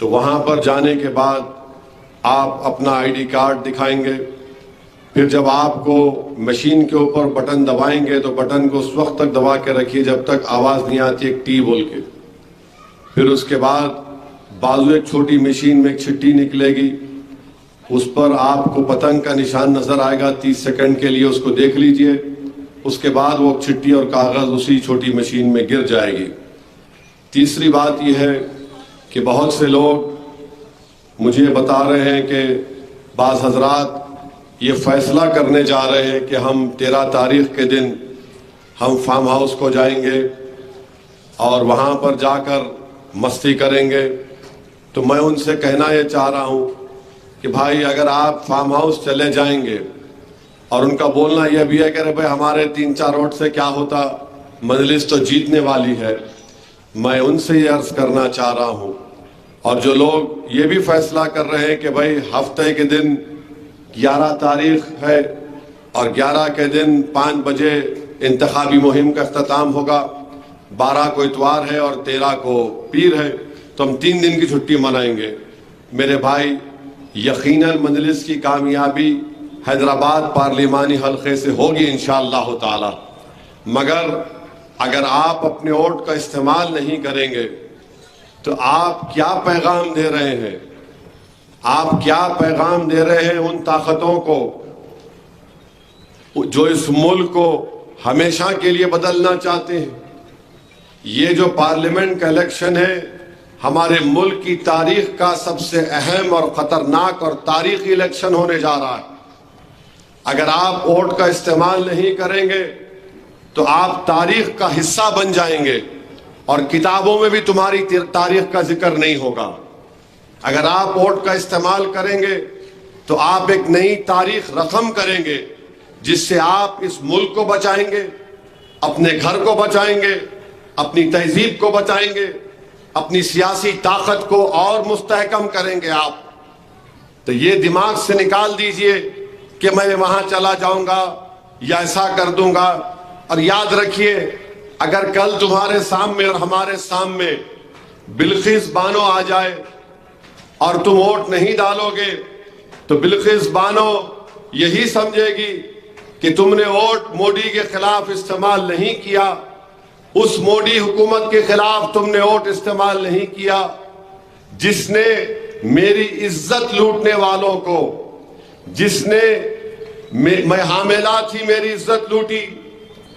तो वहां पर जाने के बाद आप अपना आईडी कार्ड दिखाएंगे। फिर जब आपको मशीन के ऊपर बटन दबाएंगे तो बटन को उस वक्त तक दबा के रखिए जब तक आवाज नहीं आती एक टी बोल के। फिर उसके बाद बाजू एक छोटी मशीन में एक चिट्ठी निकलेगी, उस पर आपको पतंग का निशान नजर आएगा। 30 सेकंड के लिए उसको देख लीजिए। उसके बाद वो चिट्ठी और कागज उसी छोटी मशीन में गिर जाएगी। तीसरी बात यह है कि बहुत से लोग मुझे बता रहे हैं कि बाज़ हजरात ये फैसला करने जा रहे हैं कि हम 13 तारीख के दिन हम फार्म हाउस को जाएंगे और वहाँ पर जाकर मस्ती करेंगे। तो मैं उनसे कहना ये चाह रहा हूँ कि भाई अगर आप फार्म हाउस चले जाएंगे, और उनका बोलना यह भी है कि अरे भाई हमारे 3-4 वोट से क्या होता, मजलिस तो जीतने वाली है। मैं उनसे ये अर्ज करना चाह रहा हूँ, और जो लोग ये भी फैसला कर रहे हैं कि भाई हफ्ते के दिन 11 तारीख है और 11 के दिन 5 बजे इंतखाबी मुहिम का अख्ताम होगा, 12 को इतवार है और 13 को पीर है, तो हम 3 दिन की छुट्टी मनाएंगे। मेरे भाई यकीनन मजलिस की कामयाबी हैदराबाद पार्लिमानी हल्के से होगी इंशाअल्लाह ताला। मगर अगर आप अपने वोट का इस्तेमाल नहीं करेंगे तो आप क्या पैगाम दे रहे हैं? आप क्या पैगाम दे रहे हैं उन ताकतों को जो इस मुल्क को हमेशा के लिए बदलना चाहते हैं? ये जो पार्लियामेंट का इलेक्शन है हमारे मुल्क की तारीख का सबसे अहम और खतरनाक और तारीखी इलेक्शन होने जा रहा है। अगर आप वोट का इस्तेमाल नहीं करेंगे तो आप तारीख का हिस्सा बन जाएंगे और किताबों में भी तुम्हारी तारीख का जिक्र नहीं होगा। अगर आप वोट का इस्तेमाल करेंगे तो आप एक नई तारीख रकम करेंगे जिससे आप इस मुल्क को बचाएंगे, अपने घर को बचाएंगे, अपनी तहजीब को बचाएंगे, अपनी सियासी ताकत को और मुस्तहकम करेंगे आप। तो ये दिमाग से निकाल दीजिए कि मैं वहां चला जाऊंगा या ऐसा कर दूंगा। और याद रखिए, अगर कल तुम्हारे सामने और हमारे सामने बिल्किस बानो आ जाए और तुम वोट नहीं डालोगे तो बिल्किस बानो यही समझेगी कि तुमने वोट मोदी के खिलाफ इस्तेमाल नहीं किया, उस मोदी हुकूमत के खिलाफ तुमने वोट इस्तेमाल नहीं किया जिसने मेरी इज्जत लूटने वालों को, जिसने मैं हामिला थी मेरी इज्जत लूटी,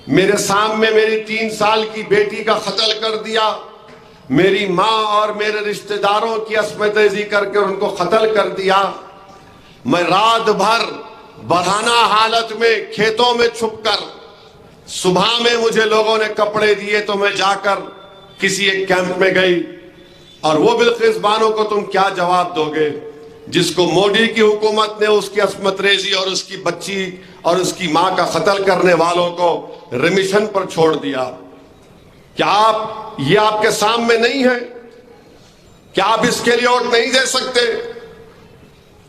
मेरे सामने मेरी 3 साल की बेटी का कत्ल कर दिया, मेरी माँ और मेरे रिश्तेदारों की अस्मतेजी करके उनको कत्ल कर दिया। मैं रात भर बरहाना हालत में खेतों में छुपकर, सुबह में मुझे लोगों ने कपड़े दिए तो मैं जाकर किसी एक कैंप में गई। और वो बिल्किस बानो को तुम क्या जवाब दोगे जिसको मोदी की हुकूमत ने उसकी अस्मत रेजी और उसकी बच्ची और उसकी मां का कत्ल करने वालों को रिमिशन पर छोड़ दिया? क्या आप ये आपके सामने नहीं है? क्या आप इसके लिए वोट नहीं दे सकते?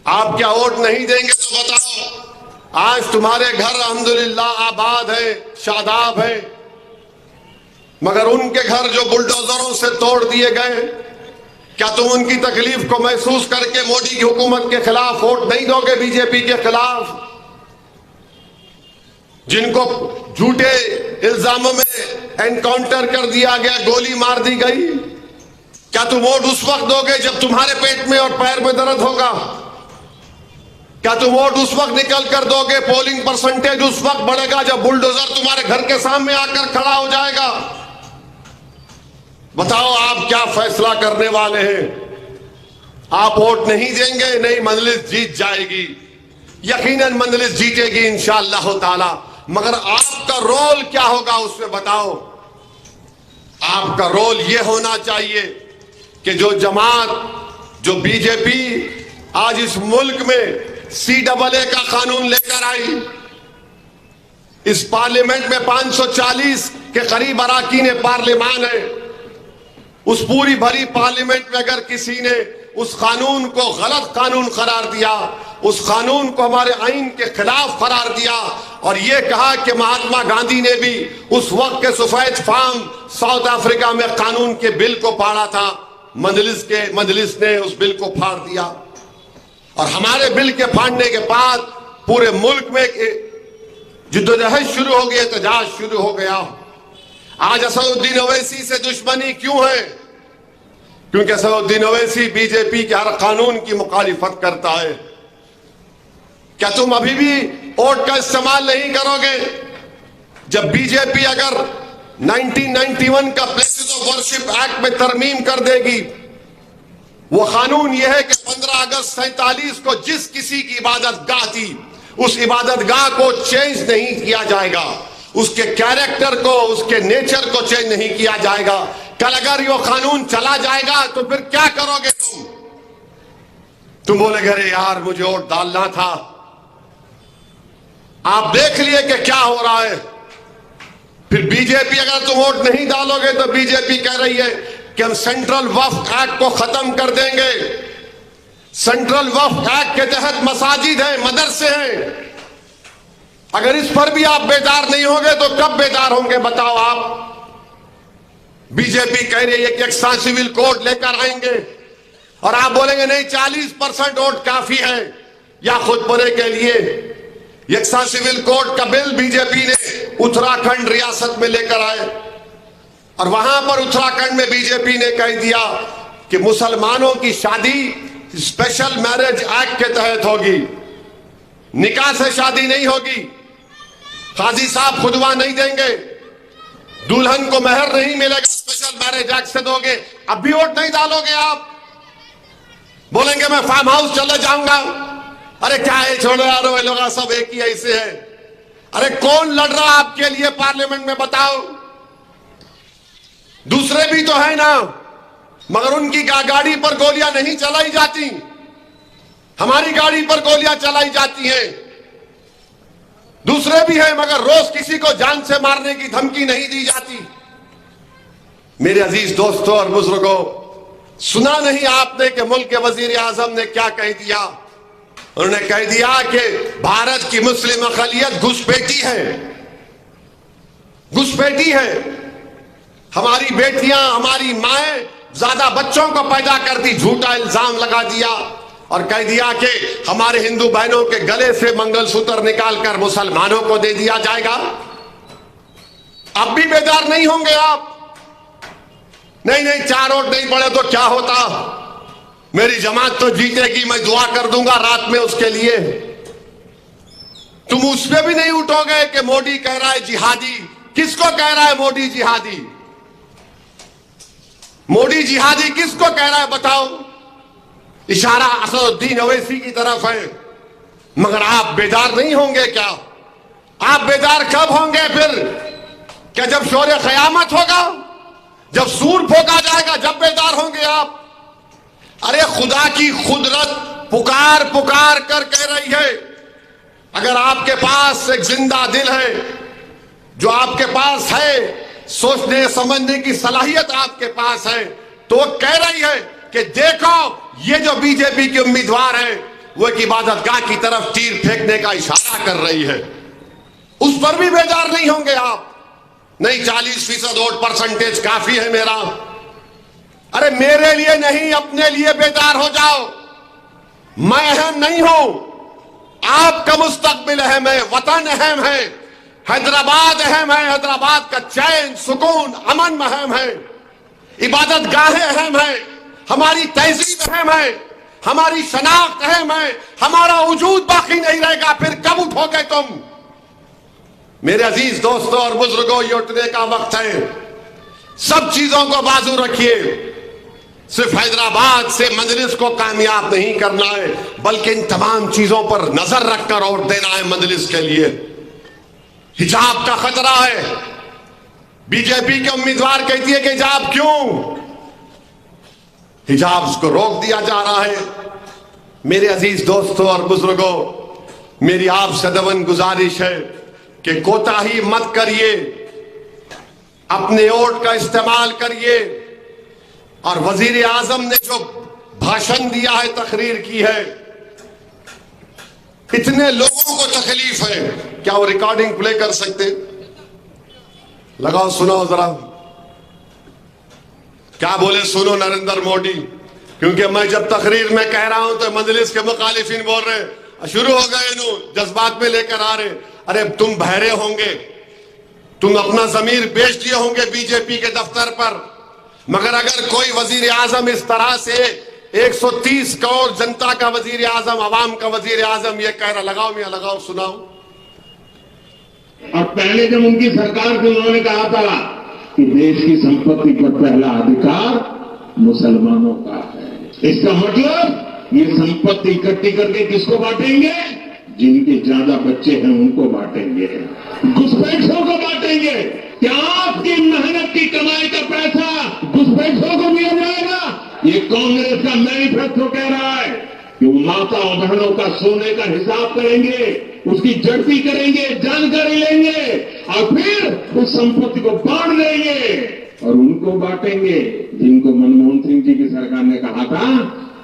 आप क्या वोट नहीं देंगे तो बताओ। आज तुम्हारे घर अल्हम्दुलिल्लाह आबाद है, शादाब है, मगर उनके घर जो बुलडोजरों से तोड़ दिए गए, क्या तुम उनकी तकलीफ को महसूस करके मोदी की हुकूमत के खिलाफ वोट नहीं दोगे? बीजेपी के खिलाफ जिनको झूठे इल्जामों में एनकाउंटर कर दिया गया, गोली मार दी गई, क्या तुम वोट उस वक्त दोगे जब तुम्हारे पेट में और पैर में दर्द होगा? क्या तुम वोट उस वक्त निकल कर दोगे? पोलिंग परसेंटेज उस वक्त बढ़ेगा जब बुलडोजर तुम्हारे घर के सामने आकर खड़ा हो जाएगा। बताओ आप क्या फैसला करने वाले हैं? आप वोट नहीं देंगे? नहीं, मजलिस जीत जाएगी, यकीनन मजलिस जीतेगी इंशाअल्लाह ताला। मगर आपका रोल क्या होगा उसमें बताओ। आपका रोल यह होना चाहिए कि जो जमात, जो बीजेपी आज इस मुल्क में CAA का कानून लेकर आई, इस पार्लियामेंट में 540 के करीब अराकीन पार्लियामान है, उस पूरी भरी पार्लियामेंट में अगर किसी ने उस कानून को गलत कानून करार दिया, उस कानून को हमारे आईन के खिलाफ करार दिया और ये कहा कि महात्मा गांधी ने भी उस वक्त के सफेद फार्म साउथ अफ्रीका में कानून के बिल को पढ़ा था, मजलिस ने उस बिल को फाड़ दिया और हमारे बिल के फाड़ने के बाद पूरे मुल्क में जिद्दोजहद शुरू हो गई, एहतजाज शुरू हो गया। आज असदुद्दीन ओवैसी से दुश्मनी क्यों है? क्योंकि असदुद्दीन ओवैसी बीजेपी के हर कानून की मुखालिफत करता है। क्या तुम अभी भी वोट का इस्तेमाल नहीं करोगे? जब बीजेपी अगर 1991 का प्लेसेस ऑफ वर्शिप एक्ट में तरमीम कर देगी, वो कानून यह है कि 15 अगस्त 47 को जिस किसी की इबादत गाह थी उस इबादत गाह को चेंज नहीं किया जाएगा, उसके कैरेक्टर को, उसके नेचर को चेंज नहीं किया जाएगा। कल अगर ये कानून चला जाएगा तो फिर क्या करोगे तुम बोलेगे अरे यार मुझे वोट डालना था। आप देख लिए कि क्या हो रहा है। फिर बीजेपी अगर तुम वोट नहीं डालोगे तो बीजेपी कह रही है कि हम सेंट्रल वक्फ एक्ट को खत्म कर देंगे। सेंट्रल वक्फ एक्ट के तहत मसाजिद हैं, मदरसे हैं। अगर इस पर भी आप बेदार नहीं होंगे तो कब बेदार होंगे बताओ आप? बीजेपी कह रही है कि यकसा सिविल कोड लेकर आएंगे और आप बोलेंगे नहीं 40% वोट काफी है या खुदपुरे के लिए। यकसा सिविल कोड का बिल बीजेपी ने उत्तराखंड रियासत में लेकर आए और वहां पर उत्तराखंड में बीजेपी ने कह दिया कि मुसलमानों की शादी स्पेशल मैरिज एक्ट के तहत होगी, निकाह से शादी नहीं होगी, काजी साहब खुदवा नहीं देंगे, दुल्हन को मेहर नहीं मिलेगा, स्पेशल मैरिज एक्ट से दोगे। अब भी वोट नहीं डालोगे आप? बोलेंगे मैं फार्म हाउस चले जाऊंगा। अरे क्या है, छोड़ो यारो, ये लोग सब एक ही ऐसे है। अरे कौन लड़ रहा आपके लिए पार्लियामेंट में बताओ? दूसरे भी तो है ना, मगर उनकी गाड़ी पर गोलियां नहीं चलाई जाती, हमारी गाड़ी पर गोलियां चलाई जाती हैं। दूसरे भी हैं मगर रोज किसी को जान से मारने की धमकी नहीं दी जाती। मेरे अजीज दोस्तों और बुजुर्गों, सुना नहीं आपने कि मुल्क के वजीर आजम ने क्या कह दिया? उन्होंने कह दिया कि भारत की मुस्लिम अक़लियत घुसपैठी है, घुसपैठी है। हमारी बेटियां, हमारी माएं ज्यादा बच्चों को पैदा करती, झूठा इल्जाम लगा दिया और कह दिया कि हमारे हिंदू बहनों के गले से मंगलसूत्र निकालकर मुसलमानों को दे दिया जाएगा। अब भी बेदार नहीं होंगे आप? नहीं नहीं, 4 वोट नहीं पड़े तो क्या होता, मेरी जमात तो जीतेगी, मैं दुआ कर दूंगा रात में उसके लिए। तुम उस पर भी नहीं उठोगे कि मोदी कह रहा है जिहादी। किसको कह रहा है मोदी जिहादी? मोदी जिहादी किसको कह रहा है बताओ? इशारा असदुद्दीन ओवैसी की तरफ है। मगर आप बेदार नहीं होंगे क्या? आप बेदार कब होंगे फिर? क्या जब शोर क़यामत होगा, जब सूर फूंका जाएगा, जब बेदार होंगे आप? अरे खुदा की कुदरत पुकार पुकार कर कह रही है, अगर आपके पास एक जिंदा दिल है, जो आपके पास है, सोचने समझने की सलाहियत आपके पास है, तो वो कह रही है कि देखो ये जो बीजेपी की उम्मीदवार है वो एक इबादतगाह की तरफ तीर फेंकने का इशारा कर रही है। उस पर भी बेदार नहीं होंगे आप? नहीं, 40% वोट परसेंटेज काफी है मेरा। अरे मेरे लिए नहीं, अपने लिए बेदार हो जाओ। मैं अहम नहीं हूं, आपका मुस्तकबिल अहम है, वतन अहम है, हैदराबाद अहम है, हैदराबाद का चैन सुकून अमन अहम है, इबादत गाहें अहम है, हमारी तहजीब अहम है, हमारी शनाख्त अहम है, हमारा वजूद बाकी नहीं रहेगा। फिर कब उठोगे तुम? मेरे अजीज दोस्तों और बुजुर्गों, ये उठने का वक्त है। सब चीजों को बाजू रखिए। सिर्फ हैदराबाद से मजलिस को कामयाब नहीं करना है, बल्कि इन तमाम चीजों पर नजर रखकर वोट देना है मजलिस के लिए। हिजाब का खतरा है। बीजेपी के उम्मीदवार कहती है कि हिजाब क्यों? हिजाब को रोक दिया जा रहा है। मेरे अजीज दोस्तों और बुजुर्गों, मेरी आपसे दवन गुजारिश है कि कोताही मत करिए, अपने वोट का इस्तेमाल करिए। और वजीर आजम ने जो भाषण दिया है, तकरीर की है, इतने लोगों को तकलीफ है। क्या वो रिकॉर्डिंग प्ले कर सकते? लगाओ, सुनाओ जरा। क्या बोले सुनो नरेंद्र मोदी, क्योंकि मैं जब तकरीर में कह रहा हूं तो मजलिस के मुखालिफिन बोल रहे शुरू हो गए, जज्बात में लेकर आ रहे। अरे तुम बहरे होंगे, तुम अपना जमीर बेच दिए होंगे बीजेपी के दफ्तर पर, मगर अगर कोई वजीर आजम इस तरह से 130 करोड़ जनता का वजीर आजम, अवाम का वजीर आजम ये कह रहा, लगाओ मियां लगाओ सुनाओ। और पहले जब उनकी सरकार थी उन्होंने कहा था कि देश की संपत्ति पर पहला अधिकार मुसलमानों का है। इसका मतलब ये संपत्ति इकट्ठी करके किसको बांटेंगे? जिनके ज्यादा बच्चे हैं उनको बांटेंगे, घुसपैठियों को बांटेंगे। क्या आपकी मेहनत की कमाई का पैसा घुसपैठियों को दिया जाएगा? ये कांग्रेस का मैनिफेस्टो कह रहा है कि वो माता और बहनों का सोने का हिसाब करेंगे, उसकी जड़ती करेंगे, जानकारी लेंगे और फिर उस संपत्ति को बांट देंगे और उनको बांटेंगे जिनको मनमोहन सिंह जी की सरकार ने कहा था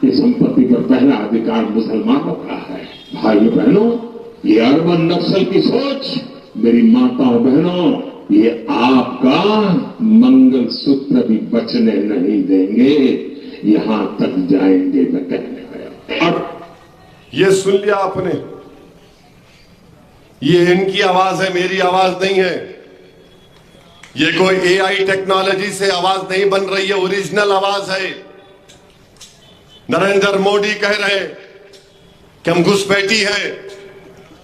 कि संपत्ति पर पहला अधिकार मुसलमानों का है। भाइयों बहनों, ये अरबन नक्सल की सोच, मेरी माताओं बहनों, ये आपका मंगल सूत्र भी बचने नहीं देंगे, यहां तक जाएंगे मैं कहने गया। ये सुन लिया आपने, ये इनकी आवाज है, मेरी आवाज नहीं है। ये कोई एआई टेक्नोलॉजी से आवाज नहीं बन रही है, ओरिजिनल आवाज है। नरेंद्र मोदी कह रहे कि हम घुसपैठी है।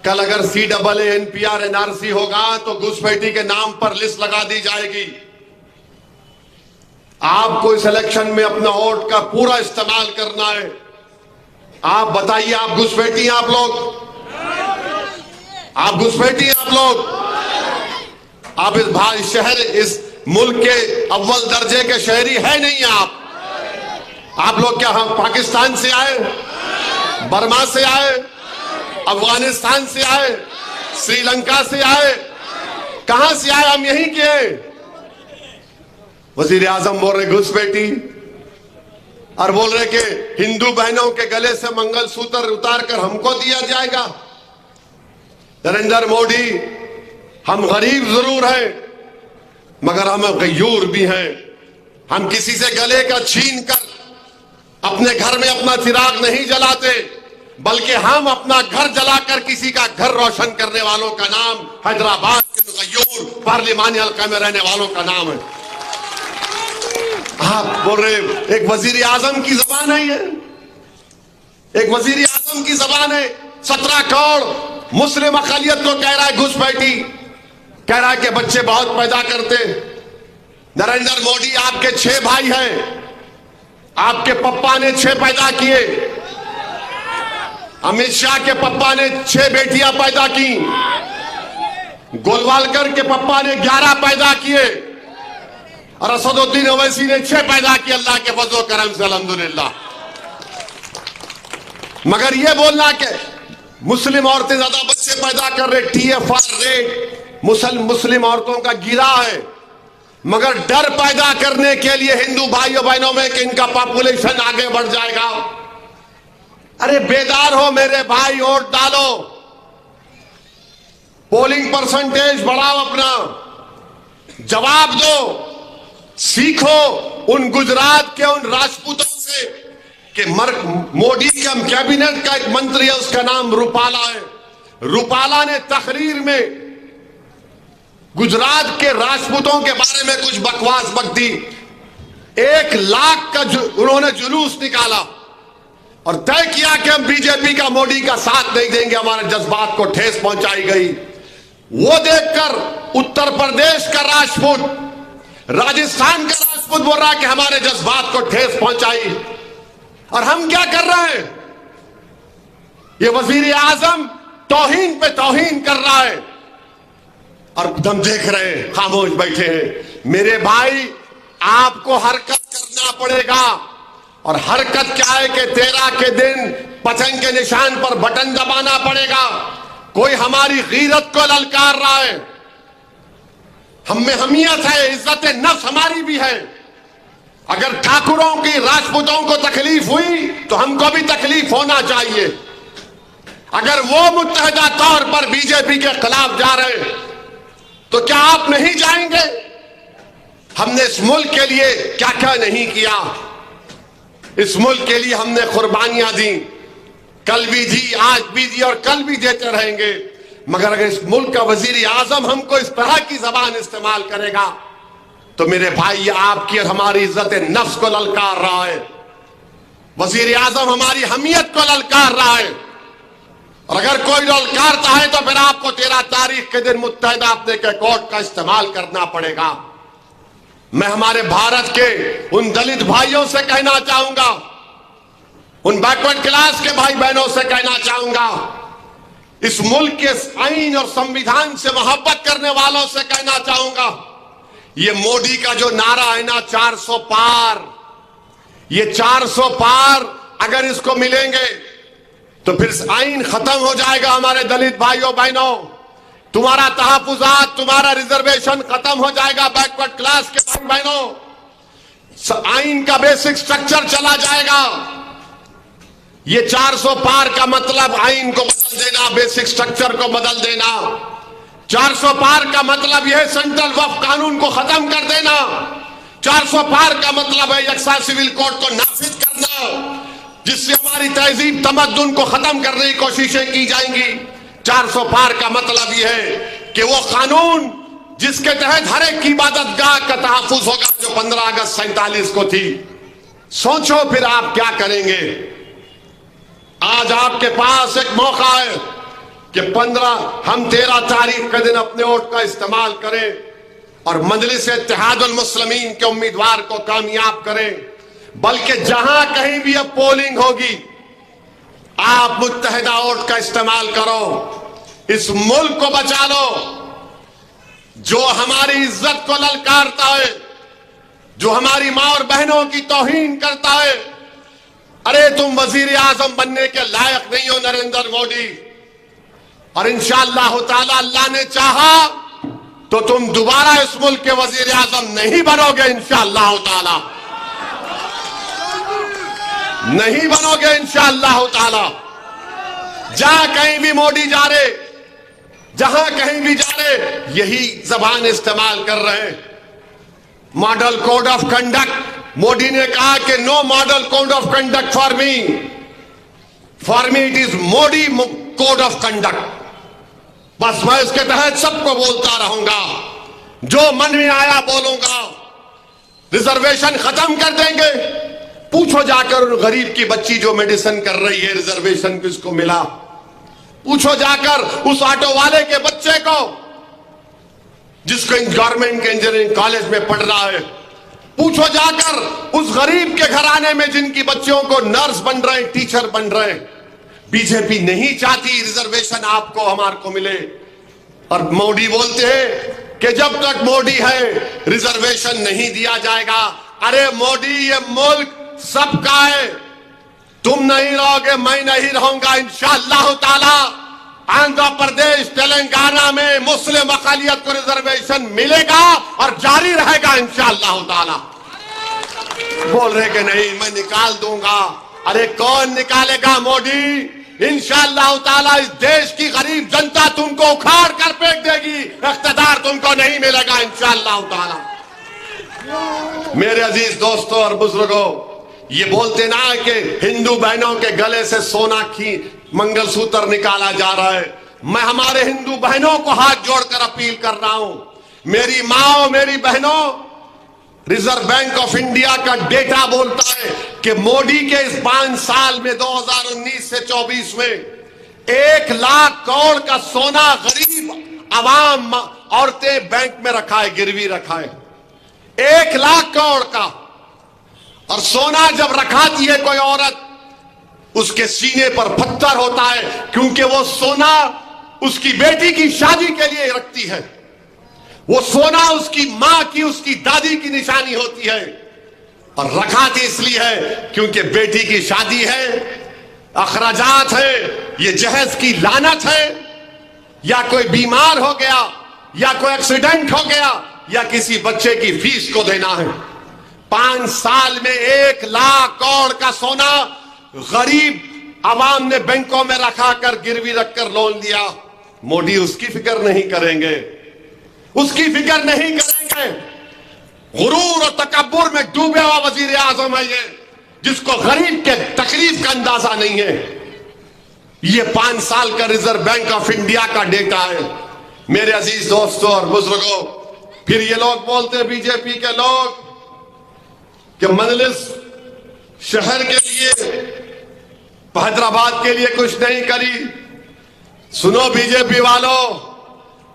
कल अगर CAA NPR NRC होगा तो घुसपैठी के नाम पर लिस्ट लगा दी जाएगी। आपको इस इलेक्शन में अपना वोट का पूरा इस्तेमाल करना है। आप बताइए, आप घुसपैठी हैं? आप लोग आप घुसपैठी हैं? आप लोग आप इस भाई शहर, इस मुल्क के अव्वल दर्जे के शहरी है नहीं आप लोग क्या हम पाकिस्तान से आए, बर्मा से आए, अफगानिस्तान से आए, श्रीलंका से आए, कहां से आए? हम यहीं के हैं। वजीर आजम बोल रहे घुसपैठी और बोल रहे कि हिंदू बहनों के गले से मंगलसूत्र उतार कर हमको दिया जाएगा। नरेंद्र मोदी, हम गरीब जरूर हैं मगर हम गयूर भी हैं। हम किसी से गले का छीन कर अपने घर में अपना चिराग नहीं जलाते, बल्कि हम अपना घर जलाकर किसी का घर रोशन करने वालों का नाम हैदराबाद के गयूर पार्लिमानी हल्का में रहने वालों का नाम है। आप बोल रहे एक वजीर आजम की जबान है, ये एक वजीर आजम की जबान है। 17 करोड़ मुस्लिम अकलियत को कह रहा है घुसपैठी, कह रहा है कि बच्चे बहुत पैदा करते। नरेंद्र मोदी, आपके 6 भाई हैं, आपके पप्पा ने 6 पैदा किए, अमित शाह के पप्पा ने 6 बेटियां पैदा की, गोलवालकर के पप्पा ने 11 पैदा किए और असदुद्दीन ओवैसी ने 6 पैदा किए। अल्लाह के फजल करम से अल्हम्दुलिल्लाह। मगर यह बोलना कि मुस्लिम औरतें ज्यादा बच्चे पैदा कर रहे, TFR रेट मुस्लिम औरतों का गिरा है, मगर डर पैदा करने के लिए हिंदू भाइयों बहनों में कि इनका पॉपुलेशन आगे बढ़ जाएगा। अरे बेदार हो मेरे भाई, वोट डालो, पोलिंग परसेंटेज बढ़ाओ, अपना जवाब दो, सीखो उन गुजरात के उन राजपूतों से कि मोदी के कैबिनेट का एक मंत्री है, उसका नाम रूपाला है। रूपाला ने तकरीर में गुजरात के राजपूतों के बारे में कुछ बकवास बक दी। 1 लाख का उन्होंने जुलूस निकाला और तय किया कि हम बीजेपी का, मोदी का साथ नहीं देंगे, हमारे जज्बात को ठेस पहुंचाई गई। वो देखकर उत्तर प्रदेश का राजपूत, राजस्थान का राजपूत बोल रहा है कि हमारे जज्बात को ठेस पहुंचाई। और हम क्या कर रहे हैं? ये वजीर आजम तौहीन पे तौहीन कर रहा है और हम देख रहे हैं, खामोश बैठे हैं। मेरे भाई, आपको हरकत करना पड़ेगा। और हरकत क्या है कि 13 के दिन पतंग के निशान पर बटन दबाना पड़ेगा। कोई हमारी गीरत को ललकार रहा है, हम में हमियत है, इज्जत नफ्स हमारी भी है। अगर ठाकुरों की, राजपूतों को तकलीफ हुई तो हमको भी तकलीफ होना चाहिए। अगर वो मुत्तहदा तौर पर बीजेपी के खिलाफ जा रहे हैं तो क्या आप नहीं जाएंगे? हमने इस मुल्क के लिए क्या क्या नहीं किया। इस मुल्क के लिए हमने कुर्बानियां दी, कल भी दी, आज भी दी और कल भी देते रहेंगे। मगर अगर इस मुल्क का वजीर आजम हमको इस तरह की जबान इस्तेमाल करेगा तो मेरे भाई ये आपकी और हमारी इज्जत नफ्स को ललकार रहा है। वजीर आजम हमारी हमियत को ललकार रहा है। और अगर कोई ललकारता है तो फिर आपको 13 तारीख के दिन मुत्तहिदा अपने के कोर्ट का इस्तेमाल करना पड़ेगा। मैं हमारे भारत के उन दलित भाइयों से कहना चाहूंगा, उन बैकवर्ड क्लास के भाई बहनों से कहना चाहूंगा, इस मुल्क के आईन और संविधान से मोहब्बत करने वालों से कहना चाहूंगा, ये मोदी का जो नारा है ना 400 पार, ये 400 पार अगर इसको मिलेंगे तो फिर आईन खत्म हो जाएगा। हमारे दलित भाइयों बहनों, तुम्हारा तहफुजात, तुम्हारा रिजर्वेशन खत्म हो जाएगा। बैकवर्ड क्लास के भाई बहनों, आईन का बेसिक स्ट्रक्चर चला जाएगा। ये 400 पार का मतलब आईन को बदल देना, बेसिक स्ट्रक्चर को बदल देना। 400 पार का मतलब यह सेंट्रल वक्फ कानून को खत्म कर देना। 400 पार का मतलब है यकसा सिविल कोड को नाफिज करना, जिससे हमारी तहजीब तमद्दुन को खत्म करने की कोशिशें की जाएंगी। 400 पार का मतलब यह है कि वो कानून जिसके तहत हर एक की इबादत गाह का तहफ्फुज होगा जो 15 अगस्त 47 को थी। सोचो फिर आप क्या करेंगे। आज आपके पास एक मौका है कि हम 13 तारीख के दिन अपने वोट का इस्तेमाल करें और मजलिस इत्तेहादुल मुस्लिमीन के उम्मीदवार को कामयाब करें। बल्कि जहां कहीं भी अब पोलिंग होगी आप मुत्तहिदा वोट का इस्तेमाल करो, इस मुल्क को बचा लो। जो हमारी इज्जत को ललकारता है, जो हमारी मां और बहनों की तौहीन करता है, अरे तुम वजीर आजम बनने के लायक नहीं हो नरेंद्र मोदी, और इंशाअल्लाह ताला अल्लाह ने चाहा तो तुम दोबारा इस मुल्क के वजीर आजम नहीं बनोगे। इंशाअल्लाह ताला नहीं बनोगे इंशाअल्लाह ताला। जहां कहीं भी मोदी जा रहे, जहां कहीं भी जा रहे, यही जबान इस्तेमाल कर रहे हैं। Model code of conduct, Modi ने कहा कि no model code of conduct for me it is Modi code of conduct. बस मैं इसके तहत सबको बोलता रहूंगा, जो मन में आया बोलूंगा। रिजर्वेशन खत्म कर देंगे। पूछो जाकर उन गरीब की बच्ची जो मेडिसिन कर रही है, रिजर्वेशन किसको मिला। पूछो जाकर उस ऑटो वाले के बच्चे को जिसको गवर्नमेंट के इंजीनियरिंग कॉलेज में पढ़ रहा है। पूछो जाकर उस गरीब के घराने में जिनकी बच्चियों को नर्स बन रहे, टीचर बन रहे। बीजेपी नहीं चाहती रिजर्वेशन आपको हमारे को मिले, और मोदी बोलते हैं कि जब तक मोदी है रिजर्वेशन नहीं दिया जाएगा। अरे मोदी, ये मुल्क सबका है, तुम नहीं रहोगे, मैं नहीं रहूंगा। इंशाअल्लाह ताला आंध्र प्रदेश, तेलंगाना में मुस्लिम अक़लियत को रिजर्वेशन मिलेगा और जारी रहेगा इंशाअल्लाह ताला। बोल रहे कि नहीं मैं निकाल दूंगा। अरे कौन निकालेगा मोदी। इंशाअल्लाह ताला इस देश की गरीब जनता तुमको उखाड़ कर फेंक देगी, इख्तिदार तुमको नहीं मिलेगा इंशाअल्लाह ताला। मेरे अजीज दोस्तों और बुजुर्गों, ये बोलते ना कि हिंदू बहनों के गले से सोना की मंगलसूत्र निकाला जा रहा है। मैं हमारे हिंदू बहनों को हाथ जोड़कर अपील कर रहा हूं, मेरी माओ, मेरी बहनों, रिजर्व बैंक ऑफ इंडिया का डेटा बोलता है कि मोदी के इस 5 साल में 2019 से 24 में 1 लाख करोड़ का सोना गरीब आवाम, औरतें बैंक में रखा है, गिरवी रखा है। 1 लाख करोड़ का। और सोना जब रखाती है कोई औरत, उसके सीने पर पत्थर होता है, क्योंकि वो सोना उसकी बेटी की शादी के लिए रखती है। वो सोना उसकी मां की, उसकी दादी की निशानी होती है। और रखाती इसलिए है क्योंकि बेटी की शादी है, अखराजात है, ये जहेज की लानत है, या कोई बीमार हो गया, या कोई एक्सीडेंट हो गया, या किसी बच्चे की फीस को देना है। 5 साल में 1 लाख करोड़ का सोना गरीब आवाम ने बैंकों में रखा कर, गिरवी रखकर लोन लिया। मोदी उसकी फिक्र नहीं करेंगे, उसकी फिक्र नहीं करेंगे। गुरूर और तकब्बुर में डूबे हुआ वजीर आजम है ये, जिसको गरीब के तकलीफ का अंदाजा नहीं है। ये 5 साल का रिजर्व बैंक ऑफ इंडिया का डेटा है। मेरे अजीज दोस्तों और बुजुर्गों, फिर ये लोग बोलते बीजेपी के लोग कि मजलिस शहर के लिए, हैदराबाद के लिए कुछ नहीं करी। सुनो बीजेपी वालों,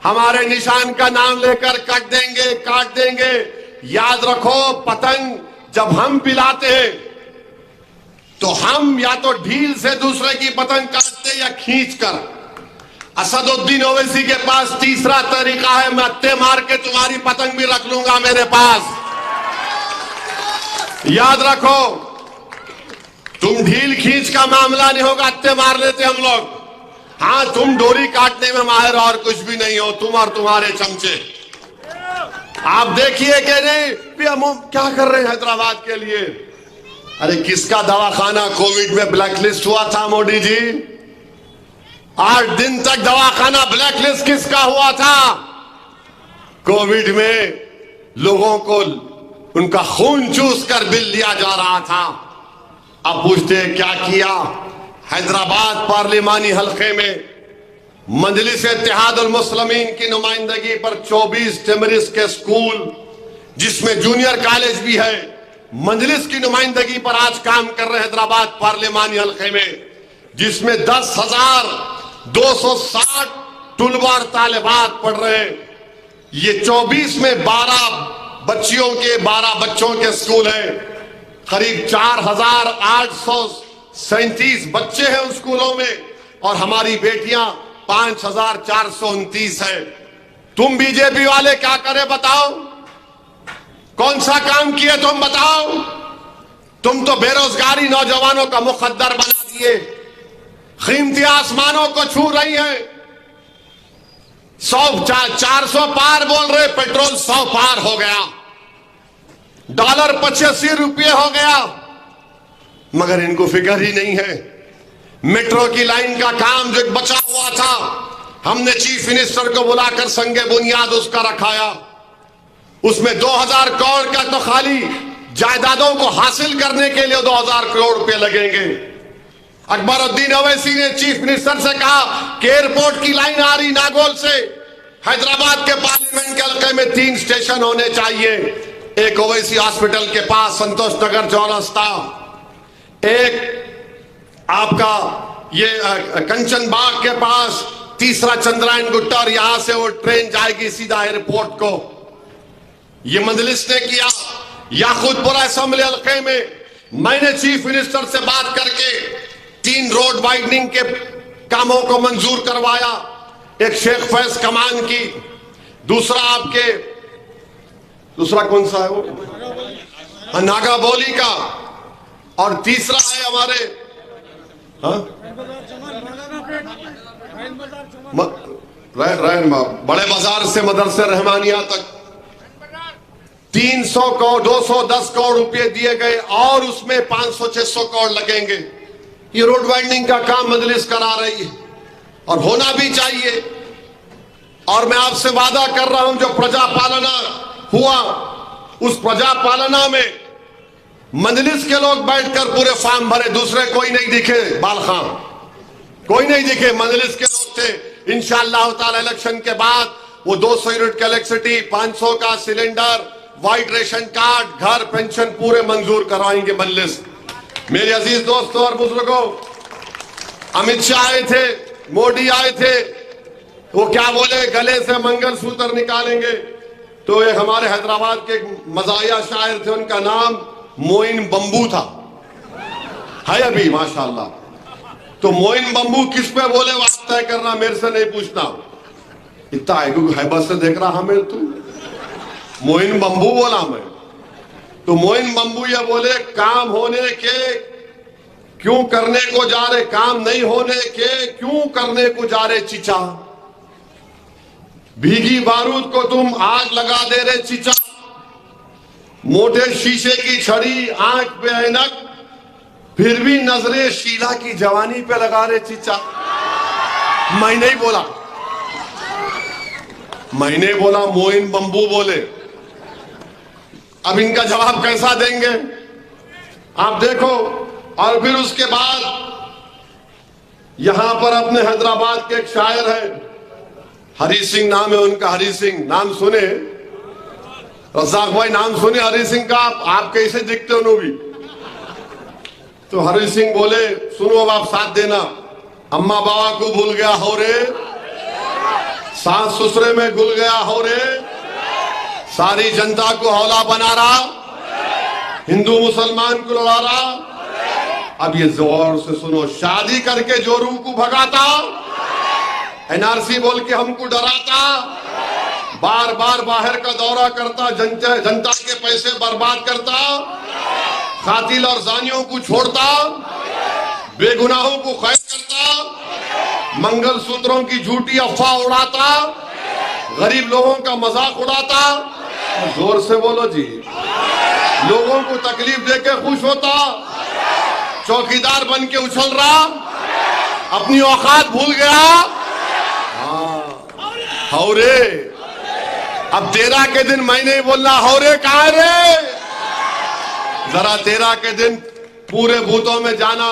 हमारे निशान का नाम लेकर काट देंगे। याद रखो, पतंग जब हम पिलाते हैं तो हम या तो ढील से दूसरे की पतंग काटते या खींचकर। असदुद्दीन ओवैसी के पास तीसरा तरीका है, मैं अत्ते मार के तुम्हारी पतंग भी रख लूंगा मेरे पास। याद रखो, तुम ढील खींच का मामला नहीं होगा, अत्ते मार लेते हम लोग। हाँ, तुम डोरी काटने में माहिर और कुछ भी नहीं हो, तुम और तुम्हारे चमचे। आप देखिए कि नहीं हम क्या कर रहे हैं हैदराबाद के लिए। अरे किसका दवाखाना कोविड में ब्लैकलिस्ट हुआ था मोदी जी? 8 दिन तक दवाखाना ब्लैकलिस्ट किसका हुआ था? कोविड में लोगों को उनका खून चूस कर बिल दिया जा रहा था। अब पूछते हैं क्या किया? हैदराबाद पार्लिमानी हलके में मजलिस इत्तेहादुल मुस्लिमीन की नुमाइंदगी पर 24 टेमरिस के स्कूल, जिसमें जूनियर कॉलेज भी है, मजलिस की नुमाइंदगी पर आज काम कर रहे हैदराबाद पार्लिमानी हलके में, जिसमें 10,260 तुलबा और तालिबात पढ़ रहे हैं। ये 24 में 12 बच्चों के स्कूल हैं। करीब 4,837 बच्चे हैं उन स्कूलों में, और हमारी बेटियां 5,429 है। तुम बीजेपी वाले क्या करें बताओ? कौन सा काम किए तुम बताओ? तुम तो बेरोजगारी नौजवानों का मुकद्दर बना दिए। कीमती आसमानों को छू रही है। 400 पार बोल रहे, पेट्रोल 100 पार हो गया, डॉलर 85 रुपये हो गया, मगर इनको फिक्र ही नहीं है। मेट्रो की लाइन का काम जो बचा हुआ था, हमने चीफ मिनिस्टर को बुलाकर संगे बुनियाद उसका रखाया। उसमें 2000 करोड़ का तो खाली जायदादों को हासिल करने के लिए 2000 करोड़ रुपए लगेंगे। अकबरुद्दीन ओवैसी ने चीफ मिनिस्टर से कहा कि एयरपोर्ट की लाइन आ रही नागौल से हैदराबाद के पार्लियामेंट के हल्के में 3 स्टेशन होने चाहिए। एक ओवैसी हॉस्पिटल के पास संतोष नगर चौरस्ता, एक आपका ये कंचन बाग के पास, तीसरा चंद्रायन गुट्टा, और यहां से वो ट्रेन जाएगी सीधा एयरपोर्ट को। ये मजलिस ने किया। याकूतपुरा असेंबली हल्के में मैंने चीफ मिनिस्टर से बात करके 3 रोड वाइडनिंग के कामों को मंजूर करवाया। एक शेख फैज कमान की, दूसरा कौन सा है वो, नागाबोली का, और तीसरा है हमारे बड़े बाजार से मदरसे रहमानिया तक 300 करोड़ 210 करोड़ रुपए दिए गए, और उसमें 500-600 करोड़ लगेंगे। ये रोड वाइडनिंग का काम मजलिस करा रही है, और होना भी चाहिए। और मैं आपसे वादा कर रहा हूं, जो प्रजा पालना हुआ, उस प्रजा पालना में मजलिस के लोग बैठकर पूरे फॉर्म भरे, दूसरे कोई नहीं दिखे, बाल खां कोई नहीं दिखे, मजलिस के लोग थे। इंशाअल्लाह ताला इलेक्शन के बाद वो 200 यूनिट का इलेक्ट्रिसिटी, 500 का सिलेंडर, व्हाइट रेशन कार्ड, घर, पेंशन पूरे मंजूर करवाएंगे मजलिस। मेरे अजीज दोस्तों और बुजुर्गों, अमित शाह आए थे, मोदी आए थे, वो क्या बोले, गले से मंगलसूत्र निकालेंगे। तो एक हमारे हैदराबाद के मजाया शायर थे, उनका नाम मोइन बंबू था, है अभी माशाल्लाह। तो मोइन बंबू किस पे बोले वास्ता करना, मेरे से नहीं पूछना, इतना हैबत से देख रहा हमें तू। मोइन बंबू बोला मैं, तो मोइन बंबू ये बोले, काम होने के क्यों करने को जा रहे, काम नहीं होने के क्यों करने को जा रहे चिचा, भीगी बारूद को तुम आग लगा दे रहे चिचा, मोटे शीशे की छड़ी, आंख पे ऐनक, फिर भी नजरे शीला की जवानी पे लगा रहे चिचा। मैं नहीं बोला, मैंने बोला, मोइन बंबू बोले। अब इनका जवाब कैसा देंगे आप देखो। और फिर उसके बाद यहां पर अपने हैदराबाद के एक शायर है, हरी सिंह नाम है उनका, हरी सिंह नाम सुने? रज़ाक भाई नाम सुने हरी सिंह का? आप कैसे दिखते हो भी? तो हरी सिंह बोले सुनो अब आप साथ देना, अम्मा बाबा को भूल गया हो रे, सास ससुरे में घुल गया हो रे, सारी जनता को हौला बना रहा, हिंदू मुसलमान को लड़ा रहा। अब ये जोर से सुनो, शादी करके जोरू को भगाता, एनआरसी बोल के हमको डराता, बार बार बाहर का दौरा करता, जनता के पैसे बर्बाद करता, कातिल और जानियों को छोड़ता, बेगुनाहों को कैद करता, मंगल सूत्रों की झूठी अफवाह उड़ाता, गरीब लोगों का मजाक उड़ाता। जोर से बोलो जी। लोगों को तकलीफ देके खुश होता, चौकीदार बन के उछल रहा, अपनी औकात भूल गया। हौरे, अब 13 के दिन मैं नहीं बोलना हौरे कहाँ रे। जरा 13 के दिन पूरे बूथों में जाना,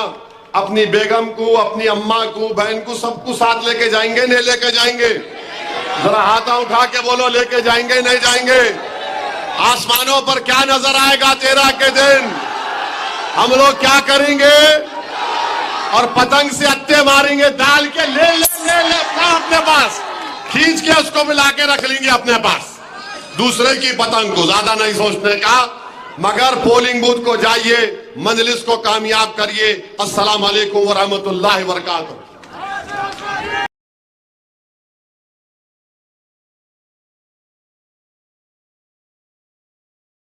अपनी बेगम को, अपनी अम्मा को, बहन को, सबको साथ लेके जाएंगे नहीं लेके जाएंगे? जरा हाथा उठा के बोलो लेके जाएंगे नहीं जाएंगे? आसमानों पर क्या नजर आएगा 13 के दिन? हम लोग क्या करेंगे? और पतंग से अत्ते मारेंगे, डाल के ले ले ले ले अपने पास, खींच के उसको मिला के रख लेंगे अपने पास, दूसरे की पतंग को। ज्यादा नहीं सोचने का, मगर पोलिंग बूथ को जाइए, मजलिस को कामयाब करिए। अस्सलाम वालेकुम व रहमतुल्लाहि व बरकातहू।